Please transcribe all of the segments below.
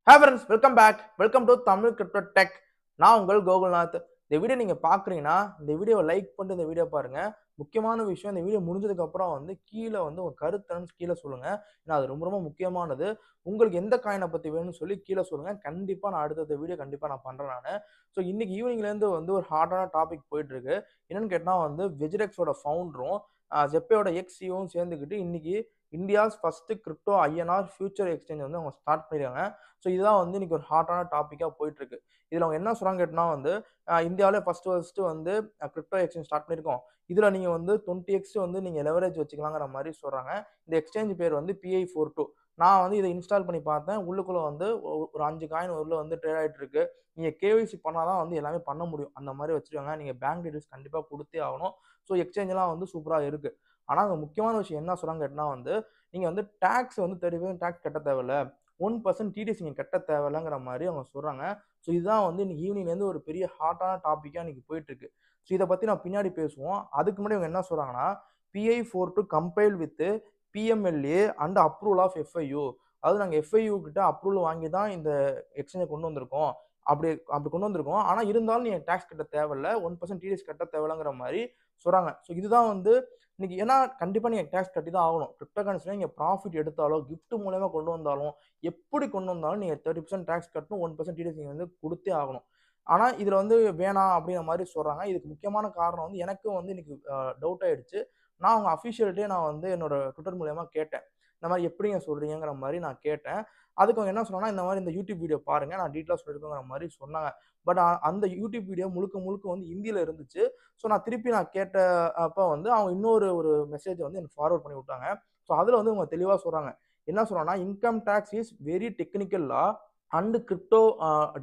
Hi friends, welcome back. Welcome to Tamil Crypto Tech. நான் உங்கள் கோகுல்நாத். இந்த வீடியோ நீங்க பாக்குறீங்கன்னா இந்த வீடியோவை லைக் பண்ணிட்டு இந்த வீடியோ பாருங்க. முக்கியமான விஷயம் இந்த வீடியோ முடிஞ்சதுக்கு அப்புறம் கீழ உங்க கருத்து கீழ சொல்லுங்க. ஏன்னா அது ரொம்ப ரொம்ப முக்கியமானது. உங்களுக்கு எந்த காயினை பத்தி வேணும்னு சொல்லி கீழ சொல்லுங்க. கண்டிப்பா நான் அடுத்த வீடியோ கண்டிப்பா நான் பண்றேன் நானு. ஸோ இன்னைக்கு ஈவினிங்ல இருந்து ஒரு ஹாட்டான டாபிக் போயிட்டு இருக்கு. என்னன்னு கேட்டா வெஜிடெக்ஸோட ஃபவுண்டரும் ஜெப்பேயோட எக்ஸியும் சேர்ந்துக்கிட்டு இன்னைக்கு India's first crypto INR future exchange அவங்க ஸ்டார்ட் பண்ணிருக்காங்க. ஸோ இதுதான் இன்னைக்கு ஒரு ஹாட்டான டாப்பிக்காக போயிட்டு இருக்கு. இதில் அவங்க என்ன சொல்றாங்க கேட்டா இந்தியாவிலே ஃபர்ஸ்ட் கிரிப்டோ எக்ஸ்சேஞ்ச் ஸ்டார்ட் பண்ணியிருக்கோம். இதில் நீங்கள் 20x நீங்கள் லெவரேஜ் வச்சுக்கலாங்கிற மாதிரி சொல்றாங்க. இந்த எக்ஸ்சேஞ்ச் பேர் PI42. நான் இதை இன்ஸ்டால் பண்ணி பார்த்தேன். உள்ளுக்குள்ள ஒரு 5 காயின் உள்ள ட்ரேட் ஆகிட்டு இருக்கு. நீங்க கேவிசி பண்ணாதான் எல்லாமே பண்ண முடியும். அந்த மாதிரி வச்சிருக்காங்க. நீங்க பேங்க் டீடைல்ஸ் கண்டிப்பா கொடுத்தே ஆகணும். ஸோ எக்ஸ்சேஞ்ச் எல்லாம் சூப்பரா இருக்கு. ஆனா அங்க முக்கியமான விஷயம் என்ன சொல்றாங்க கேட்டா நீங்க டாக்ஸ் 30% டாக்ஸ் கட்ட தேவையில்ல. 1% டிடிஎஸ் நீங்க கட்ட தேவையில்லைங்கிற மாதிரி அவங்க சொல்றாங்க. ஸோ இதுதான் இன்னைக்கு ஈவினிங்ல இருந்து ஒரு பெரிய ஹாட்டான டாபிக்கா இன்னைக்கு போயிட்டு இருக்கு. ஸோ இதை பத்தி நான் பின்னாடி பேசுவோம். அதுக்கு முன்னாடி அவங்க என்ன சொல்றாங்கன்னா PI42 comply with PMLA and approval of FIU. அதாவது நாங்க FIU கிட்ட அப்ரூவல் வாங்கி தான் இந்த எக்ஸ்சேஞ்சை கொண்டு வந்திருக்கோம். அப்படி அப்படி கொண்டு வந்திருக்கோம். ஆனா இருந்தாலும் நீங்க டாக்ஸ் கட்ட தேவையில்ல. 1% டிடிஎஸ் கட்ட தேவையில்லைங்கிற மாதிரி சொல்றாங்க. ஸோ இதுதான் இன்னைக்கு ஏன்னா கண்டிப்பா நீங்க டாக்ஸ் கட்டி தான் ஆகணும். கிரிப்டோ கரன்சில நீங்க ப்ராஃபிட் எடுத்தாலோ கிஃப்ட் மூலமா கொண்டு வந்தாலும் எப்படி கொண்டு வந்தாலும் நீங்க 30% டாக்ஸ் கட்டணும். 1% டிடிஎஸ் நீங்க கொடுத்தே ஆகணும். ஆனா இதுல வேணாம் அப்படிங்கிற மாதிரி சொல்றாங்க. இதுக்கு முக்கியமான காரணம் எனக்கும் இன்னைக்கு டவுட் ஆயிடுச்சு. நான் அவங்க அஃபிஷியல்ட்டே நான் என்னோட ட்விட்டர் மூலமா கேட்டேன். இந்த மாதிரி எப்படிங்க சொல்றீங்கிற மாதிரி நான் கேட்டேன். அதுக்கு அவங்க என்ன சொன்னாங்கன்னா இந்த மாதிரி இந்த யூடியூப் வீடியோ பாருங்க நான் டீட்டெயிலாக சொல்லிருக்கோங்கிற மாதிரி சொன்னாங்க. பட் அந்த யூடியூப் வீடியோ முழுக்க முழுக்க ஹிந்தியில இருந்துச்சு. ஸோ நான் திருப்பி நான் கேட்ட அப்போ அவங்க இன்னொரு மெசேஜ் எனக்கு ஃபார்வர்ட் பண்ணி விட்டாங்க. ஸோ அதில் அவங்க தெளிவாக சொல்றாங்க. என்ன சொல்றாங்கன்னா income tax is very technical law and crypto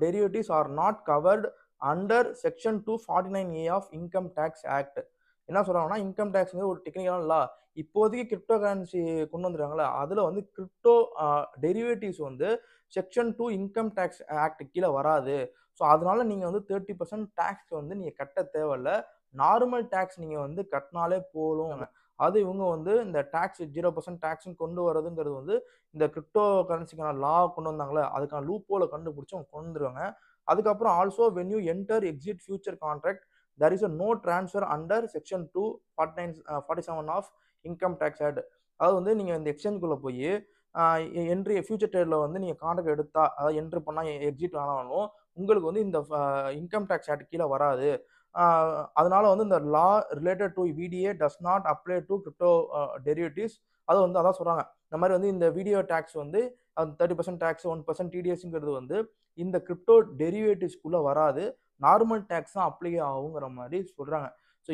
derivatives are not covered under section 249A of income tax act. என்ன சொல்றாங்கன்னா இன்கம் டேக்ஸ் ஒரு டெக்னிக்கலான லா. இப்போதைக்கு கிரிப்டோ கரன்சி கொண்டு வந்துருக்காங்களா அதுல crypto derivatives section 2 income tax act கீழே வராது. ஸோ அதனால நீங்க 30% டேக்ஸ் நீங்க கட்ட தேவையில்ல. நார்மல் டேக்ஸ் நீங்க கட்டினாலே போதும். அது இவங்க இந்த டாக்ஸ் 0% டாக்ஸ் கொண்டு வரதுங்கிறது இந்த கிரிப்டோ கரன்சிக்கான லா கொண்டு வந்தாங்களே அதுக்கான லூப் ஹோலை கண்டுபிடிச்சு அவங்க கொண்டு வந்துருவாங்க. அதுக்கப்புறம் also when you enter exit future contract there is a no transfer under section 247 of income tax act. அதாவது நீங்க இந்த எக்ஸ்சேஞ்சுக்குள்ள போய் என்ட்ரி ஃபியூச்சர் ட்ரேட்ல நீங்க கான்ட்ராக்ட் எடுத்தா அதாவது என்ட்ரி பண்ணா எக்ஸிட் ஆனாலும் உங்களுக்கு இந்த இன்கம் டேக்ஸ் ஆக்ட் கீழே வராது. அதனால இந்த law related to VDA does not apply to crypto derivatives. அது அதான் சொல்றாங்க. இந்த மாதிரி இந்த வீடியோ டேக்ஸ் 30% டேக்ஸ் 1% டிடிஎஸ்ங்கிறது இந்த கிரிப்டோ டெரிவேட்டிவ்ஸ்குள்ள வராது. நார்மல் டேக்ஸ் தான் அப்ளை ஆகுங்கிற மாதிரி சொல்றாங்க. ஸோ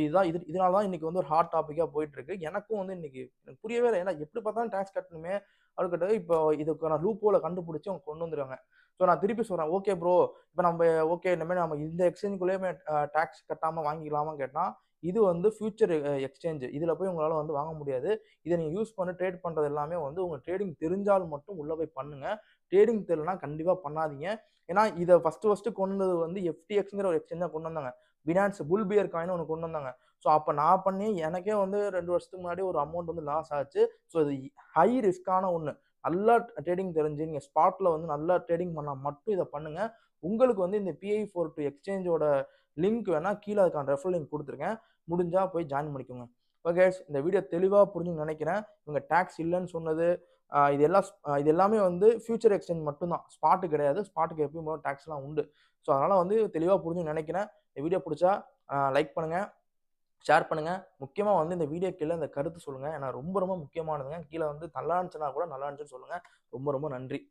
இதனால தான் இன்னைக்கு ஒரு ஹாட் டாப்பிக்கா போயிட்டு இருக்கு. எனக்கும் இன்னைக்கு எனக்கு புரியவே இல்லை. ஏன்னா எப்படி பார்த்தாலும் டேக்ஸ் கட்டணுமே அப்படின்னு கேட்டது இப்போ இதுக்கான லூப் ஹோலை கண்டுபிடிச்சு அவங்க கொண்டு வந்துருவாங்க. ஸோ நான் திருப்பி சொல்றேன் ஓகே ப்ரோ இப்போ நம்ம ஓகே இனிமேல் நம்ம இந்த எக்ஸ்சேஞ்சுக்குள்ளேயுமே டேக்ஸ் கட்டாமல் வாங்கிக்கலாமா கேட்டால் இது ஃபியூச்சர் எக்ஸ்சேஞ்ச். இதில் போய் உங்களால் வாங்க முடியாது. இதை நீங்கள் யூஸ் பண்ணி ட்ரேட் பண்ணுறது எல்லாமே உங்கள் ட்ரேடிங் தெரிஞ்சால் மட்டும் உள்ளே போய் பண்ணுங்க. ட்ரேடிங் தெரியலனா கண்டிப்பாக பண்ணாதீங்க. ஏன்னா இதை ஃபர்ஸ்ட் கொண்டு வந்தது FTXங்கிற ஒரு எக்ஸ்சேஞ்ச் தான் கொண்டு வந்தாங்க. பினான்ஸ் புல் பியர் காயின் ஒன்று கொண்டு வந்தாங்க. ஸோ அப்போ நான் பண்ணி எனக்கே 2 வருஷத்துக்கு முன்னாடி ஒரு அமௌண்ட் லாஸ் ஆச்சு. ஸோ இது ஹை ரிஸ்கான ஒன்று. நல்லா ட்ரேடிங் தெரிஞ்சு நீங்கள் ஸ்பாட்ல நல்லா ட்ரேடிங் பண்ணால் மட்டும் இதை பண்ணுங்க. உங்களுக்கு இந்த PI42 எக்ஸ்சேஞ்சோட லிங்க் வேணா கீழே அதுக்கான ரெஃபரல் லிங்க் கொடுத்துருக்கேன். முடிஞ்சா போய் ஜாயின் பண்ணிக்கோங்க. ஓகே இந்த வீடியோ தெளிவாக புரிஞ்சுன்னு நினைக்கிறேன். இவங்க டேக்ஸ் இல்லைன்னு சொன்னது இது எல்லாமே ஃபியூச்சர் எக்ஸ்சேஞ்ச் மட்டும்தான். ஸ்பாட்டு கிடையாது. ஸ்பாட்டுக்கு எப்பயும் டேக்ஸ்லாம் உண்டு. ஸோ அதனால தெளிவாக புரிஞ்சுன்னு நினைக்கிறேன். இந்த வீடியோ பிடிச்சா லைக் பண்ணுங்க, ஷேர் பண்ணுங்க. முக்கியமா இந்த வீடியோ கீழே இந்த கருத்து சொல்லுங்க. ஏன்னா ரொம்ப ரொம்ப முக்கியமானதுங்க. கீழே நல்லா இருந்துச்சுன்னா கூட நல்லா இருந்துச்சுன்னு சொல்லுங்க. ரொம்ப ரொம்ப நன்றி.